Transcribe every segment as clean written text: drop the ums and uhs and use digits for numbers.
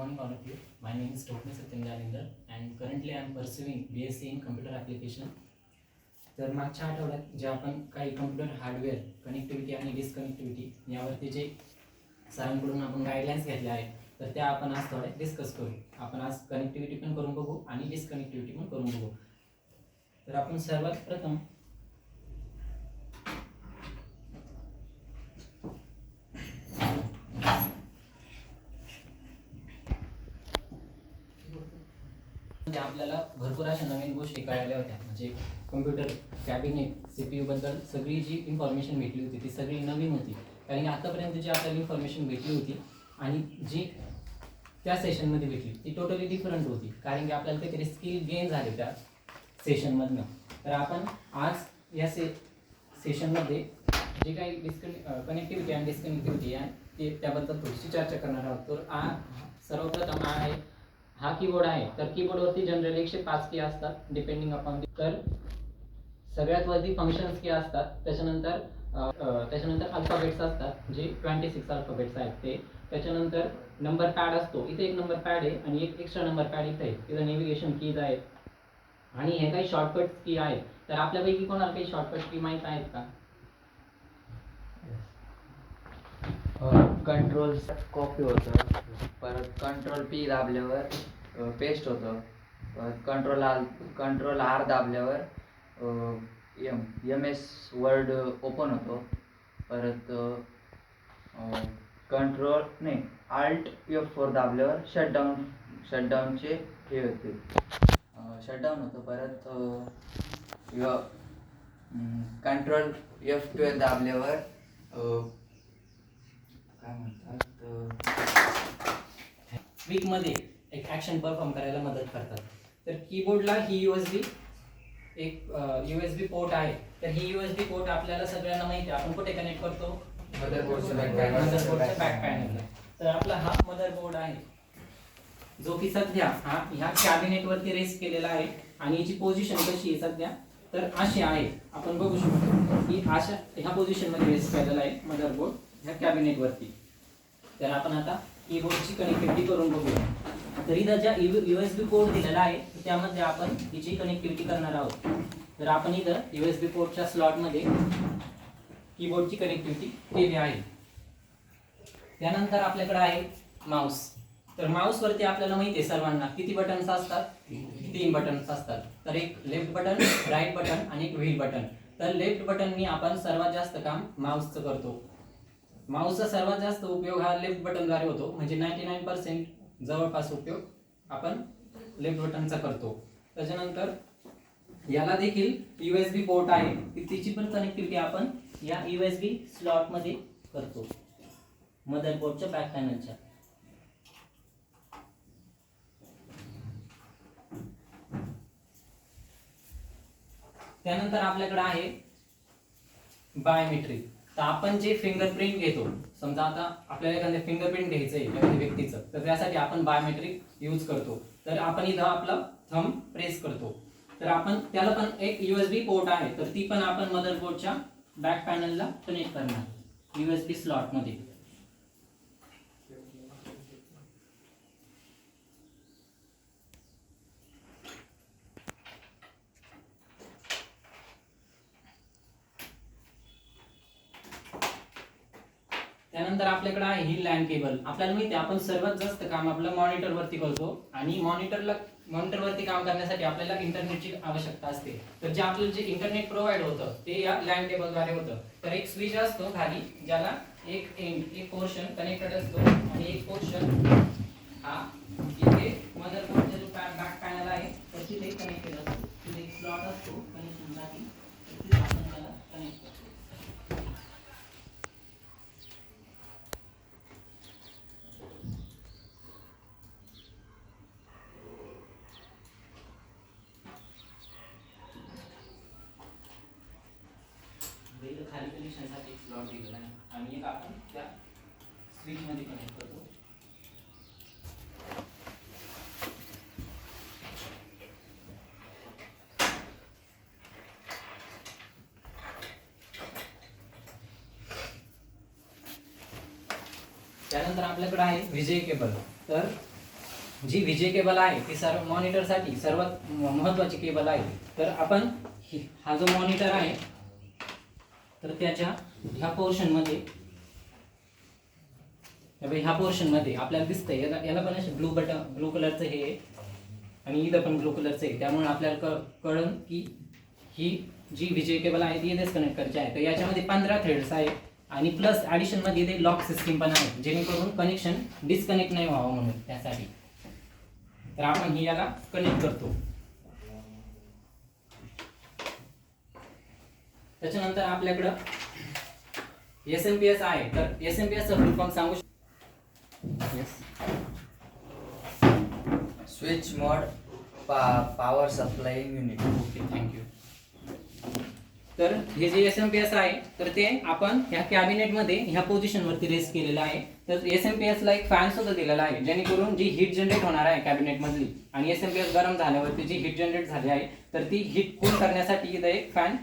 morning all of you. My name is Tokme Satyam Jalindar and currently I am pursuing BSc in Computer Application. तर मागच्या आठवड्यात जे आपण काही computer hardware connectivity आणि डिस्कनेक्टिव्हिटी यावरती जे सरांकडून आपण गाईडलाईन्स घेतल्या आहेत तर त्या आपण आज थोड्या डिस्कस करू. आपण आज कनेक्टिव्हिटी पण करून बघू आणि डिस्कनेक्टिव्हिटी पण करून बघू. तर आपण सर्वात प्रथम आपल्याला भरपूर अशा नवीन गोष्टी कळाल्या होत्या. म्हणजे कम्प्युटर कॅबिनेट सीपीयू बद्दल सगळी जी इन्फॉर्मेशन भेटली होती ती सगळी नवीन होती. कारण की आतापर्यंत जी आपल्याला इन्फॉर्मेशन भेटली होती आणि जी त्या सेशनमध्ये भेटली ती टोटली डिफरंट होती. कारण की आपल्याला काहीतरी स्किल गेन झाले त्या सेशनमधनं. तर आपण आज या सेशनमध्ये जे काही कनेक्टिव्हिटी आणि डिस्कनेक्टिव्हिटी आहे ते त्याबद्दल थोडीशी चर्चा करणार आहोत. तर सर्वप्रथम हा कीबोर्ड आहे. तर कीबोर्डवरती जनरली 105 की असतात डिपेंडिंग अपॉन तर सगळ्यात वरती फंक्शन्स की असतात. त्याच्यानंतर अल्फाबेट्स असतात जे 26 अल्फाबेट्स आहेत ते. त्याच्यानंतर नंबर पॅड असतो. इथे एक नंबर पॅड आहे आणि एक एक्स्ट्रा नंबर पॅड इथे आहे. तिथं नेव्हिगेशन कीज आहेत आणि हे काही शॉर्टकट की आहेत. तर आपल्यापैकी कोणाला काही शॉर्टकट की माहीत आहेत का? कंट्रोल कॉपी होतं, परत कंट्रोल पी दाबल्यावर पेस्ट होतं, परत कंट्रोल आर दाबल्यावर एम एस वर्ड ओपन होतो, परत आल्ट F4 दाबल्यावर शटडाऊनचे हे होते, शटडाऊन होतं. परत कंट्रोल F12 दाबल्यावर काय म्हणतात क्विकमध्ये एक ॲक्शन परफॉर्म करायला मदत करतात. तर कीबोर्डला ही USB पोर्ट आहे. तर ही USB पोर्ट आपल्याला सगळ्यांना माहिती आहे. आपण कुठे कनेक्ट करतो? मदरबोर्डच्या बॅक पॅनलला. तर आपला हा मदरबोर्ड आहे जो की सध्या ह्या कॅबिनेटवरती रेस्ट केलेला आहे आणि याची पोझिशन कशी आहे सध्या तर अशी आहे. आपण बघू शकतो की ह्या पोझिशनमध्ये रेस्ट केलेला आहे मदरबोर्ड ह्या कॅबिनेटवरती. तर आपण आता कीबोर्डची कनेक्टिव्हिटी करून बघूया. तर इथं ज्या USB पोर्ट दिलेला आहे त्यामध्ये आपण हिची कनेक्टिव्हिटी करणार आहोत. तर आपण इथं USB पोर्टच्या स्लॉटमध्ये कीबोर्डची कनेक्टिव्हिटी केली आहे. त्यानंतर आपल्याकडे आहे माऊस. तर माऊसवरती आपल्याला माहिती आहे सर्वांना किती बटन्स असतात? 3 बटन्स असतात. तर एक लेफ्ट बटन, राईट बटन आणि एक व्हील बटन. तर लेफ्ट बटननी आपण सर्वात जास्त काम माऊसचं करतो. माऊसचा सर्वात जास्त उपयोग हा लेफ्ट बटनद्वारे होतो. म्हणजे 99% जवळपास उपयोग आपण लेफ्ट बटनचा करतो. त्याच्यानंतर याला देखील USB पोर्ट आहे. तिची पण कनेक्टिव्हिटी आपण या USB स्लॉटमध्ये करतो मदरबोर्डच्या बॅक पॅनलच्या. त्यानंतर आपल्याकडे आहे बायोमेट्रिक. तर आपण जे फिंगरप्रिंट घेतो, समजा आता आपल्याला एखादं फिंगरप्रिंट घ्यायचं आहे एखाद्या व्यक्तीचं, तर त्यासाठी आपण बायोमेट्रिक यूज करतो. तर आपण इथं आपला थंब प्रेस करतो. तर आपण त्याला पण एक USB पोर्ट आहे. तर ती पण आपण मदरबोर्डच्या बॅक पॅनलला कनेक्ट करणार USB स्लॉटमध्ये. त्यानंतर आपल्याकडे आहे ही लॅन केबल. आपल्याला माहिती आहे आपण सर्वात जास्त काम आपलं मॉनिटरवरती करतो आणि मॉनिटरवरती काम करण्यासाठी आपल्याला इंटरनेटची आवश्यकता असते. तर जे आपल्याला जे इंटरनेट प्रोव्हाइड होतं ते या लॅन केबलद्वारे होतं. तर एक स्विच असतो खाली ज्याला एक पोर्शन कनेक्टेड असतो आणि एक पोर्शन हा इथे मदरबोर्डचा जो बॅक पॅनल आहे तर तिथे कनेक्टेड असतो. तिथे एक स्लॉट असतो कनेक्शनसाठी. तिथे आपण त्याला कनेक्ट करतो. खाली कनेक्शनसाठी एक स्लॉट दिलेला आहे आणि एक आपण त्या स्विचमध्ये कनेक्ट करतो. त्यानंतर आपल्याकडे आहे विजय केबल. तर जी व्हीजे केबल आहे ती सर्व मॉनिटरसाठी सर्वात महत्त्वाची केबल आहे. तर आपण हा जो मॉनिटर आहे तर त्याच्या ह्या पोर्शनमध्ये आपल्याला दिसतंय, याला पण असे ब्लू कलरचं हे आहे आणि इथं पण ब्लू कलरचं आहे. त्यामुळे आपल्याला कळन की ही जी व्हीजे केबल आहे ती इथेच कनेक्ट करायची आहे. तर याच्यामध्ये 15 थ्रेड्स आहे आणि प्लस ॲडिशन मध्ये इथे लॉक सिस्टीम पण आहे, जेणेकरून कनेक्शन डिस्कनेक्ट नाही व्हावं म्हणून त्यासाठी. तर आपण ही याला कनेक्ट करतो. त्याच्यानंतर आपल्याकडं SMPS आहे. तर SMPS चा फुल फॉर्म सांगू शकतो? Switch mode power supply unit. Okay, thank you. तर हे जे SMPS आहे तर ते आपण ह्या कॅबिनेटमध्ये ह्या पोझिशनवरती रेस केलेलं आहे. तर SMPS ला एक फॅन सुद्धा दिलेला आहे, जेणेकरून जी हीट जनरेट होणार आहे कॅबिनेट मधली आणि SMPS गरम झाल्यावरती जी हीट जनरेट झाली आहे तर ती हीट कूल करण्यासाठी इथं एक फॅन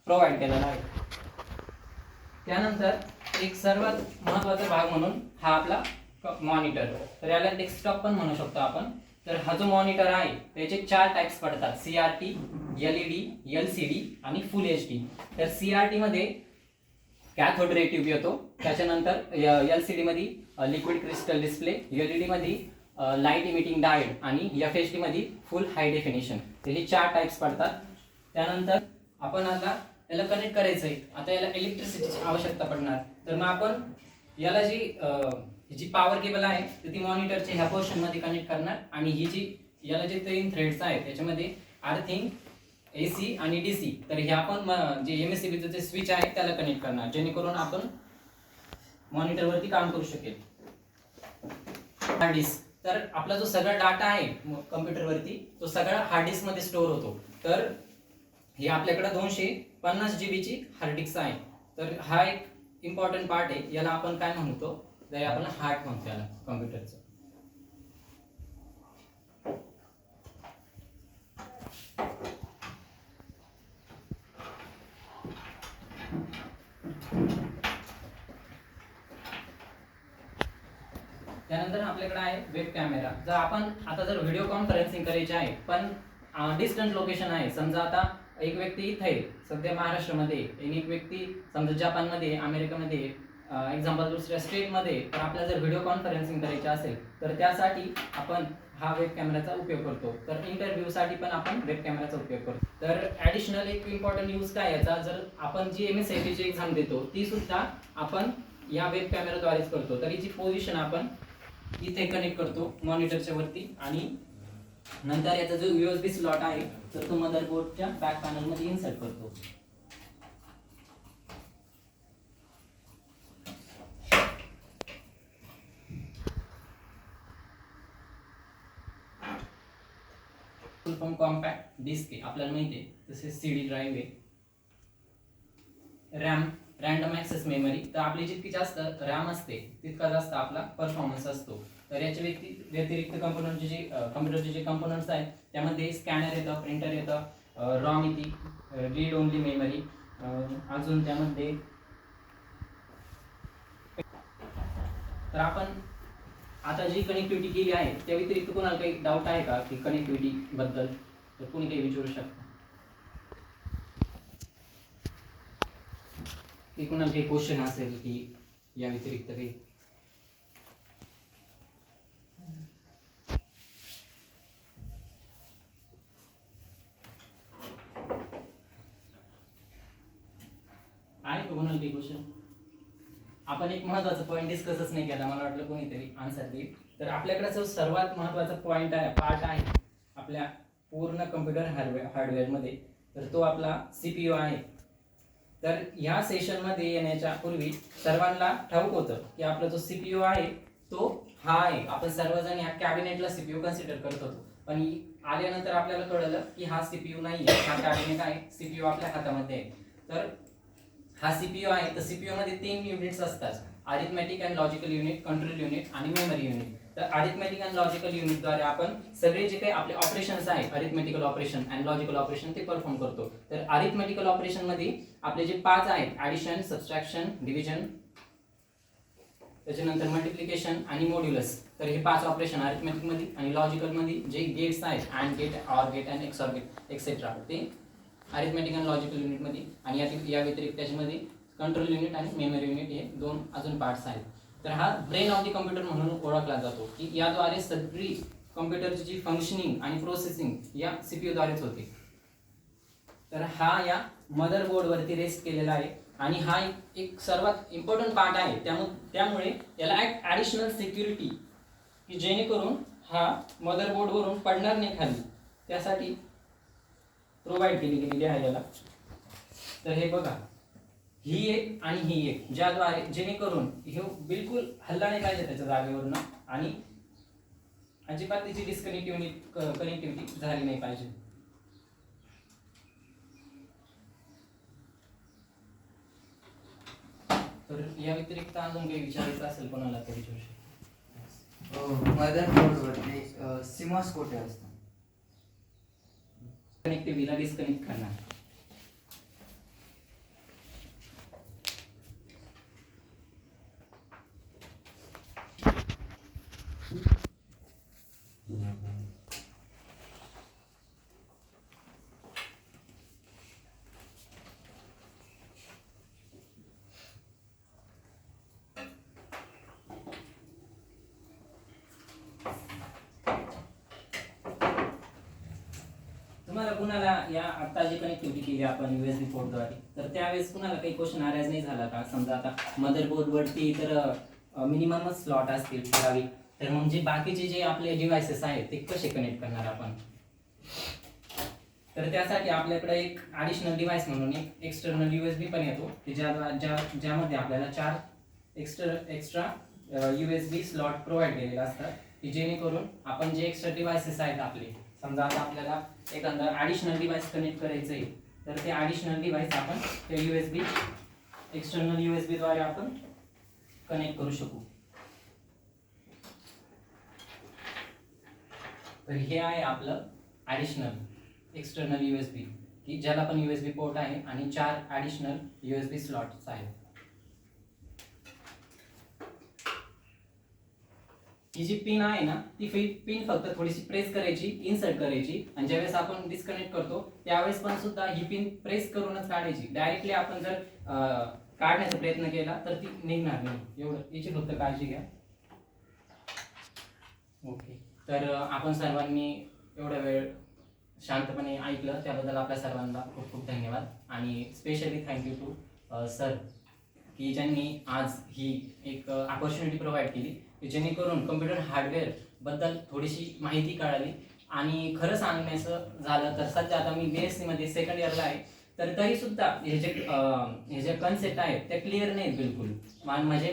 प्रोव्हाइड केलेला आहे. त्यानंतर एक सर्वात महत्त्वाचा भाग म्हणून हा आपला मॉनिटर. तर याला डेस्कटॉप पण म्हणू शकतो आपण. तर हा जो मॉनिटर आहे त्याचे 4 टाइप्स पडतात: CRT, LED, LCD आणि फुल HD. तर CRT मध्ये कॅथोड रे ट्यूब येतो, त्याच्यानंतर LCD मध्ये लिक्विड क्रिस्टल डिस्प्ले, LED मध्ये लाईट इमिटिंग डायोड आणि FHD मध्ये फुल हाय डेफिनेशन. तर हे 4 टाइप्स पडतात. त्यानंतर आपण आता याला कनेक्ट करायचंय. आता याला इलेक्ट्रिसिटीची आवश्यकता पडणार. तर मग आपण याला जी पॉवर केबल आहे तर ती मॉनिटरच्या ह्या पोर्शन मध्ये कनेक्ट करणार आणि याला जे 3 थ्रेड्स आहेत त्याच्यामध्ये अर्थिंग, AC आणि DC. तर हे आपण जे MSCB चे स्विच आहे त्याला कनेक्ट करणार, जेणेकरून आपण मॉनिटरवरती काम करू शकेल. Hard disk. तर आपला जो सगळा डाटा आहे कम्प्युटरवरती तो सगळा हार्ड डिस्क मध्ये स्टोअर होतो. तर ही आपल्याकडे 250 GB ची हार्ड डिस्क आहे. तर हा एक इम्पॉर्टंट पार्ट आहे. याला आपण काय म्हणतो, तर आपण हार्ट म्हणतो याला कम्प्युटरचं. त्यानंतर आपल्याकडे आहे वेब कॅमेरा. जर व्हिडिओ कॉन्फरन्सिंग करायची आहे पण डिस्टंट लोकेशन आहे, समजा आता एक व्यक्ती इथे आहे सध्या महाराष्ट्रामध्ये, एक व्यक्ती समजा जपानमध्ये, अमेरिकेमध्ये, एक्झाम्पल दुसऱ्या स्टेटमध्ये, तर आपल्याला जर व्हिडिओ कॉन्फरन्सिंग करायची असेल तर त्यासाठी आपण हा वेब कॅमेराचा उपयोग करतो. तर इंटरव्ह्यू साठी पण आपण वेब कॅमेराचा उपयोग करतो. तर ॲडिशनल एक इम्पॉर्टंट यूज काय याचा, जर आपण जी MSIT ची एक्झाम देतो ती सुद्धा आपण या वेब कॅमेराद्वारेच करतो. तर हिची पोझिशन आपण इथे कनेक्ट करतो मॉनिटरच्या वरती आणि नंतर याचा जो USB स्लॉट आहे तर तो मदरबोर्डच्या बॅक पॅनल मध्ये इन्सर्ट करतो. कॉम्पॅक्ट डिस्क आहे आपल्याला माहिती आहे, तसेच CD ड्राईव्ह आहे, रॅम, रॅन्डम ऍक्सेस मेमरी. तर आपली जितकी जास्त रॅम असते तितका जास्त आपला परफॉर्मन्स असतो. तर याच्या व्यतिरिक्त कम्प्युटरचे जे कंपोनंट्स आहेत त्यामध्ये स्कॅनर येतं, प्रिंटर येतं, रॉम येते, रीड ओनली मेमरी, अजून त्यामध्ये. तर आपण आता जी कनेक्टिव्हिटी केली आहे त्या व्यतिरिक्त कोणाला काही डाऊट आहे का की कनेक्टिव्हिटी बद्दल, तर कोणी काही विचारू शकता की कोणाला काही क्वेश्चन असेल की या व्यतिरिक्त काही. आहे कोणाला काही क्वेश्चन? आपण एक महत्त्वाचा पॉईंट डिस्कसच नाही केला, मला वाटलं कोणीतरी आन्सर देईल. तर आपल्याकडे जो सर्वात महत्त्वाचा पॉईंट आहे, पार्ट आहे आपल्या पूर्ण कम्प्युटर हार्डवेअर मध्ये, तर तो आपला CPU आहे. तर ह्या सेशन मध्ये येण्याच्या पूर्वी सर्वांना ठाऊक होतं की आपला जो CPU आहे तो हा आहे. आपण सर्वजण या कॅबिनेटला CPU कन्सिडर करत होतो, पण आल्यानंतर आपल्याला कळलं की हा CPU नाही आहे, हा कॅबिनेट आहे, CPU आपल्या हातामध्ये आहे. तर हा CPU आहे. तर CPU मध्ये 3 युनिट्स असतात: arithmetic and logical unit, control unit आणि मेमरी युनिट. तर अरिथमेटिक अँड लॉजिकल युनिट द्वारे आपण सगळे जे काही आपले ऑपरेशन्स आहेत, arithmetical operation and logical operation, ते परफॉर्म करतो. तर अरिथमेटिकल ऑपरेशन मध्ये आपले जे 5 आहेत, ॲडिशन, सबट्रॅक्शन, डिव्हिजन, त्याच्यानंतर मल्टिप्लिकेशन आणि मॉड्युलस, तर हे 5 ऑपरेशन अरिथमेटिक मध्ये आणि लॉजिकल मध्ये जे गेट्स आहेत अँड गेट, ऑर गेट आणि एक्सॉर गेट एक्सेट्रा ते अरिथमेटिक आणि लॉजिकल युनिट मध्ये, आणि या व्यतिरिक्त त्याच्यामध्ये कंट्रोल युनिट आणि मेमरी युनिट हे 2 अजून पार्ट्स आहेत. तर हा ब्रेन ऑफ द कम्प्युटर म्हणून ओळखला जातो की याद्वारे सगळी कम्प्युटरची जी फंक्शनिंग आणि प्रोसेसिंग या CPU द्वारेच होते. तर हा या मदरबोर्ड वरती रेस्ट केलेला आहे आणि हा एक सर्वात इम्पॉर्टंट पार्ट आहे. त्यामुळे याला एक ॲडिशनल सिक्युरिटी की जेणेकरून हा मदरबोर्ड वरून पडणार नाही खाली, त्यासाठी प्रोव्हाइड केली गेलेली आहे याला. तर हे बघा, ही एक आणि ही एक, ज्याद्वारे जेणेकरून हे बिलकुल हल्ला नाही पाहिजे त्याच्या जागेवरून आणि अजिबात त्याची कनेक्टिव्हिटी झाली नाही पाहिजे. तर या व्यतिरिक्त अजून काही विचारायचं असेल कोणाला तरी विचारू शकतो. मदरबोर्डवरती सिमॉस कोठे असतं? कनेक्टिव्हिटीला डिस्कनेक्ट करणार. तुम्हाला कुणाला या आता जी कनेक्टिव्हिटी केली आपण USB पोर्टद्वारे, तर त्यावेळेस कुणाला काही क्वेश्चन अराइज नाही झाला का? समजा आता मदरबोर्ड वरती तर मिनिममच स्लॉट असतील ठराविक, तर मग जे बाकीचे जे आपले डिव्हाइसेस आहेत ते कसे कनेक्ट करणार आपण? तर त्यासाठी आपल्याकडे एक ॲडिशनल डिव्हाइस म्हणून एक एक्सटर्नल USB पण येतो की ज्यामध्ये आपल्याला 4 एक्स्ट्रा USB स्लॉट प्रोव्हाइड केलेले असतात की जेणेकरून आपण जे एक्स्ट्रा डिव्हाइसेस आहेत आपले, समजा आता आपल्याला एखादं ॲडिशनल डिव्हाइस कनेक्ट करायचं आहे, तर ते ॲडिशनल डिव्हाइस आपण ते एक्सटर्नल USB द्वारे आपण कनेक्ट करू शकू. तर हे आहे आपलं ॲडिशनल एक्सटर्नल USB की ज्याला पण USB पोर्ट आहे आणि 4 ॲडिशनल USB स्लॉट्स आहेत. ही जी पिन आहे ना, ती पिन फक्त थोडीशी प्रेस करायची, इन्सर्ट करायची, आणि ज्यावेळेस आपण डिस्कनेक्ट करतो त्यावेळेस पण सुद्धा ही पिन प्रेस करूनच काढायची. डायरेक्टली आपण जर काढण्याचा प्रयत्न केला तर ती निघणार नाही. एवढं याची फक्त काळजी घ्या. ओके, तर आपण सर्वांनी एवढा वेळ शांतपणे ऐकलं त्याबद्दल आपल्या सर्वांना खूप खूप धन्यवाद. आणि स्पेशली थँक्यू टू सर की ज्यांनी आज ही एक अपॉर्च्युनिटी प्रोव्हाइड केली की जेणेकरून कम्प्युटर हार्डवेअर बद्दल थोडीशी माहिती कळाली. आणि खरं सांगायचं झालं तर सध्या आता मी BSc मध्ये सेकंड इयरला आहे, तर तरी सुद्धा हे जे कन्सेप्ट आहेत ते क्लिअर नाहीत बिलकुल. म्हणजे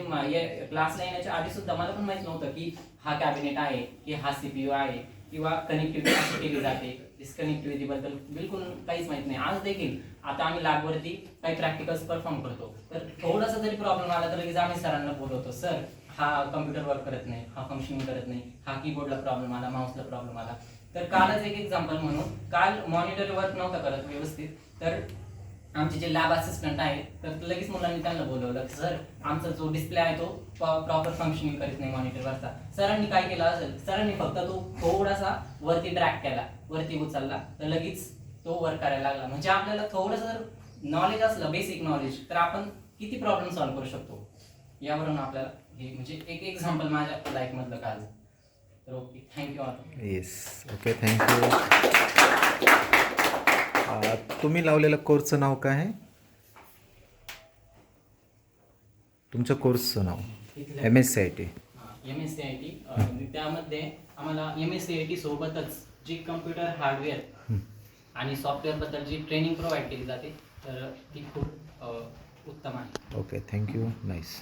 क्लासला येण्याच्या आधी सुद्धा मला पण माहित नव्हतं की हा कॅबिनेट आहे, की हा CPU आहे, किंवा कनेक्टिव्हिटी कशी केली जाते, डिस्कनेक्टिव्हिटी बद्दल बिलकुल काहीच माहित नाही. आज देखील आता आम्ही लॅबवरती काही प्रॅक्टिकल्स परफॉर्म करतो, तर थोडासा जरी प्रॉब्लेम आला तर लगेच आम्ही सरांना बोलवतो, सर हा कम्प्युटर वर्क करत नाही, हा फंक्शनिंग करत नाही, हा कीबोर्डला प्रॉब्लेम आला, माऊसला प्रॉब्लेम आला. तर कालच एक एक्झाम्पल म्हणून, काल मॉनिटर वर्क नव्हता करत व्यवस्थित, तर आमचे जे लॅब असिस्टंट आहेत तर लगेच मुलांनी त्यांना बोलवलं, सर आमचा जो डिस्प्ले आहे तो प्रॉपर फंक्शनिंग करीत नाही मॉनिटरवरचा. सरांनी काय केलं असेल, सरांनी फक्त तो थोडासा वरती ड्रॅग केला, वरती उचलला, तर लगेच तो वर्क करायला लागला. म्हणजे आपल्याला थोडंसं जर नॉलेज असलं, बेसिक नॉलेज, तर आपण किती प्रॉब्लेम सॉल्व्ह करू शकतो. यावरून आपल्याला हे म्हणजे एक एक्झाम्पल माझ्या लाईफ मधलं काल. तर okay, thank you. Yes, okay, thank you. तुम्ही लावलेलं कोर्सचं नाव काय आहे? तुमच्या कोर्सचं नाव? MSCIT. MSCIT. त्यामध्ये आम्हाला MSCIT सोबतच जी कम्प्युटर हार्डवेअर आणि सॉफ्टवेअर बद्दल जी ट्रेनिंग प्रोव्हाइड केली जाते, तर ती खूप उत्तम आहे. Okay, thank you. नाईस.